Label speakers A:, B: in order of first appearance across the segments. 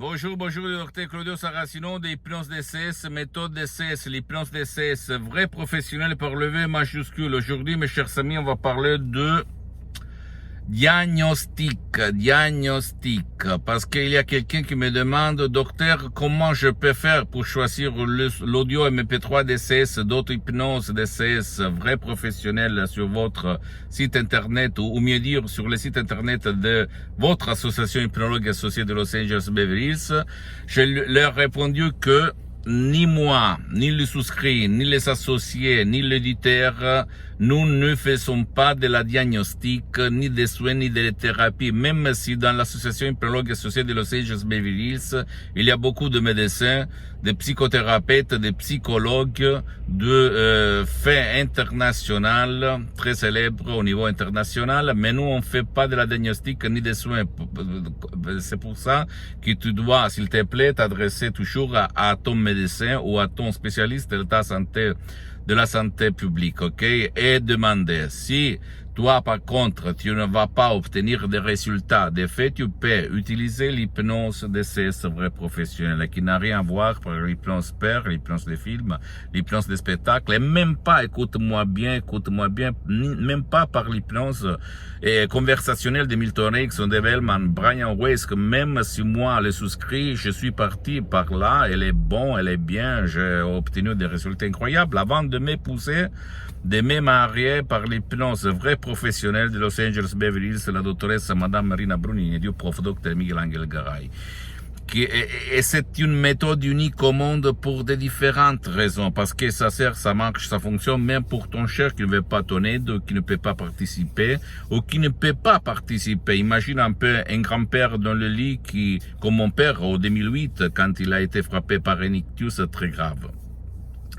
A: Bonjour, bonjour, docteur Claudio Saracino de l'hypnose DCS, méthode DCS, l'hypnose DCS, vrai professionnel par le V majuscule. Aujourd'hui, mes chers amis, on va parler de diagnostic, parce qu'il y a quelqu'un qui me demande, docteur, comment je peux faire pour choisir l'audio MP3 DCS, d'auto-hypnose DCS, vrai professionnel sur votre site internet, ou mieux dire, sur le site internet de votre association hypnologue associée de Los Angeles Beverly Hills. Je leur ai répondu que ni moi, ni les souscrits, ni les associés, ni l'éditeur, nous ne faisons pas de la diagnostic, ni des soins, ni de la thérapie. Même si dans l'association hypnologue associée de Los Angeles Beverly Hills, il y a beaucoup de médecins, de psychothérapeutes, de psychologues, de faits internationaux, très célèbres au niveau international, mais nous on fait pas de la diagnostic ni des soins. C'est pour ça que tu dois, s'il te plaît, t'adresser toujours à ton médecin ou à ton spécialiste de ta santé, de la santé publique, ok? Et demander si toi, par contre, tu ne vas pas obtenir des résultats. De fait, tu peux utiliser l'hypnose DCS vrai professionnel qui n'a rien à voir par l'hypnose père, l'hypnose des films, l'hypnose des spectacles, et même pas, écoute-moi bien, même pas par l'hypnose conversationnelle de Milton Erickson, de Bellman, Brian Weiss, que même si moi le souscris, je suis parti par là, elle est bon, elle est bien, j'ai obtenu des résultats incroyables avant de m'épouser, de me marier par l'hypnose vrai professionnelle de Los Angeles Beverly Hills, la doctoresse Madame Marina Brunini et du prof Dr Miguel Angel Garay. Et c'est une méthode unique au monde pour de différentes raisons, parce que ça sert, ça marche, ça fonctionne même pour ton cher qui ne veut pas ton aide, qui ne peut pas participer, ou qui ne peut pas participer. Imagine un peu un grand-père dans le lit qui, comme mon père en 2008, quand il a été frappé par un ictus très grave,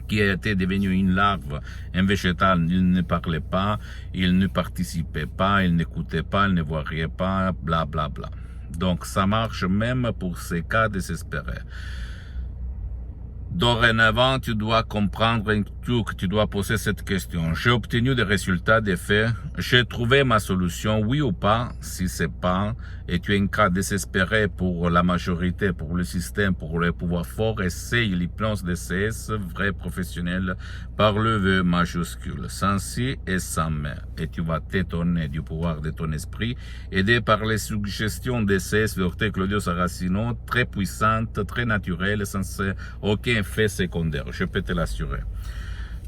A: qui était devenu une larve, un végétal, il ne parlait pas, il ne participait pas, il n'écoutait pas, il ne voyait pas, bla bla bla. Donc ça marche même pour ces cas désespérés. Dorénavant, tu dois comprendre que tu dois poser cette question. J'ai obtenu des résultats, des faits. J'ai trouvé ma solution, oui ou pas. Si c'est pas, et tu es un cas désespéré pour la majorité, pour le système, pour le pouvoir fort, essaye l'hypnose DCS, vrai professionnel, par le V majuscule, sans si et sans mais. Et tu vas t'étonner du pouvoir de ton esprit, aidé par les suggestions DCS de Dr Claudio Saracino, très puissantes, très naturelles, sans aucun fait secondaire, je peux te l'assurer.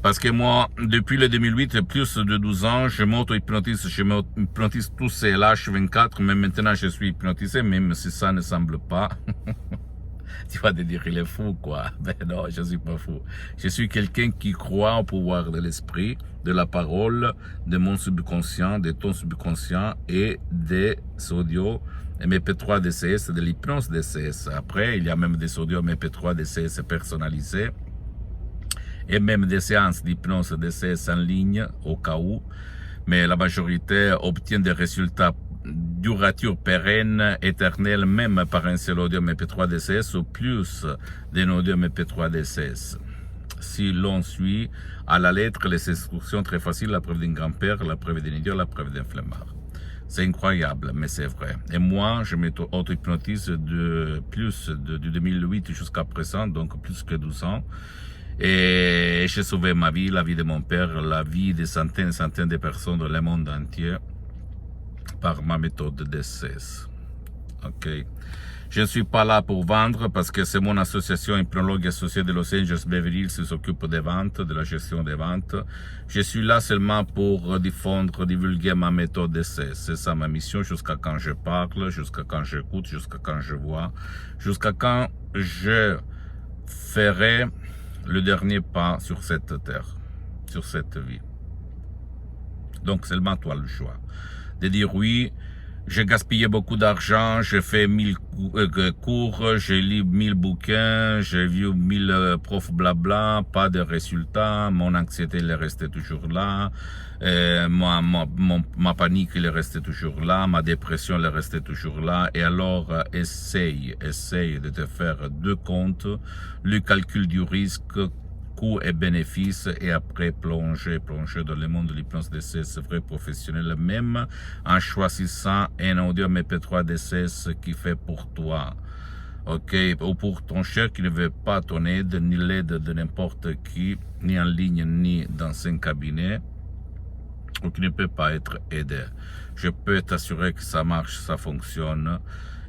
A: Parce que moi, depuis le 2008, plus de 12 ans, je m'auto-hypnotise tous ces H24, mais maintenant je suis hypnotisé, même si ça ne semble pas. Tu vas te dire, il est fou, quoi. Ben non, je suis pas fou. Je suis quelqu'un qui croit au pouvoir de l'esprit, de la parole, de mon subconscient, de ton subconscient et des audios MP3 DCS, de l'hypnose DCS. Après, il y a même des audios MP3 DCS personnalisés et même des séances d'hypnose DCS en ligne au cas où. Mais la majorité obtient des résultats durature pérenne, éternelle, même par un seul audio MP3 DCS ou plus d'un audio MP3 DCS. Si l'on suit à la lettre les instructions très faciles, la preuve d'un grand-père, la preuve d'un idiot, la preuve d'un flemmard. C'est incroyable, mais c'est vrai. Et moi, je m'auto-hypnotise de 2008 jusqu'à présent, donc plus que 12 ans. Et j'ai sauvé ma vie, la vie de mon père, la vie de centaines et centaines de personnes dans le monde entier par ma méthode DCS. Ok. Je ne suis pas là pour vendre parce que c'est mon association hypnologue associée de Los Angeles Beverly Hills qui s'occupe des ventes, de la gestion des ventes. Je suis là seulement pour diffondre, divulguer ma méthode DCS. C'est ça ma mission jusqu'à quand je parle, jusqu'à quand j'écoute, jusqu'à quand je vois, jusqu'à quand je ferai le dernier pas sur cette terre, sur cette vie. Donc seulement toi le choix. De dire oui, j'ai gaspillé beaucoup d'argent, j'ai fait 1000 cours, j'ai lu 1000 bouquins, j'ai vu 1000 profs blabla, pas de résultats, mon anxiété elle est restée toujours là, ma panique elle est restée toujours là, ma dépression elle est restée toujours là, et alors essaye de te faire deux comptes, le calcul du risque, coûts et bénéfices, et après plonger dans le monde de l'hypnose DCS vrai professionnel, même en choisissant un audio MP3 DCS qui fait pour toi ok, ou pour ton cher qui ne veut pas ton aide, ni l'aide de n'importe qui, ni en ligne, ni dans un cabinet, ou qui ne peut pas être aidé. Je peux t'assurer que ça marche, ça fonctionne.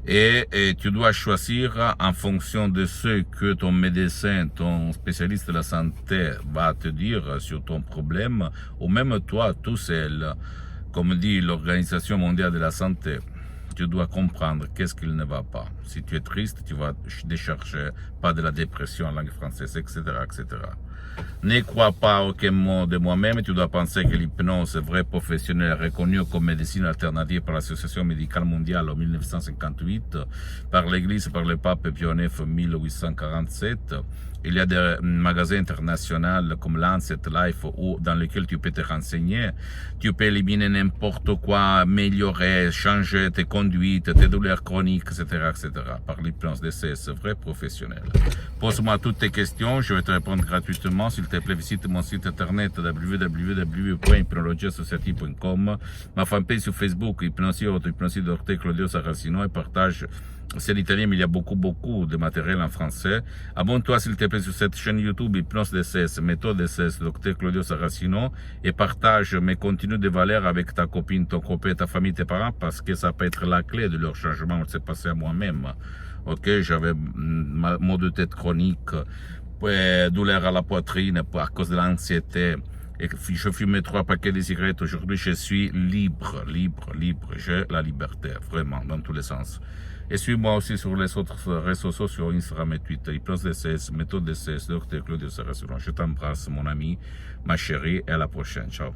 A: Et tu dois choisir en fonction de ce que ton médecin, ton spécialiste de la santé va te dire sur ton problème, ou même toi tout seul, comme dit l'Organisation mondiale de la santé. Tu dois comprendre qu'est-ce qu'il ne va pas. Si tu es triste, tu vas décharger, pas de la dépression en langue française, etc., etc. Ne crois pas à aucun mot de moi-même, tu dois penser que l'hypnose est vrai professionnel reconnue comme médecine alternative par l'Association médicale mondiale en 1958, par l'Église, par le pape Pie IX en 1847. Il y a des magasins internationaux comme Lancet, Life, dans lesquels tu peux te renseigner. Tu peux éliminer n'importe quoi, améliorer, changer tes conduites, tes douleurs chroniques, etc., etc. par l'hypnose DCS, vrai professionnel. Pose-moi toutes tes questions, je vais te répondre gratuitement. S'il te plaît, visite mon site internet www.hypnologieassociative.com, ma fanpage sur Facebook, Hypnosie Dr Claudio Saracino, et partage. C'est l'italien, mais il y a beaucoup de matériel en français. Abonne-toi, s'il te plaît, sur cette chaîne YouTube, Hypnose DCS, méthode DCS, Dr Claudio Saracino, et partage mes contenus de valeur avec ta copine, ton copain, ta famille, tes parents, parce que ça peut être la clé de leur changement. On s'est passé à moi-même. Ok, j'avais mal de tête chronique, douleur à la poitrine à cause de l'anxiété. Et je fumais 3 paquets de cigarettes. Aujourd'hui, je suis libre. J'ai la liberté, vraiment, dans tous les sens. Et suis-moi aussi sur les autres réseaux sociaux, Instagram et Twitter. Hypnose DCS, méthode DCS, Dr Claudio Saracino. Je t'embrasse, mon ami, ma chérie, et à la prochaine. Ciao.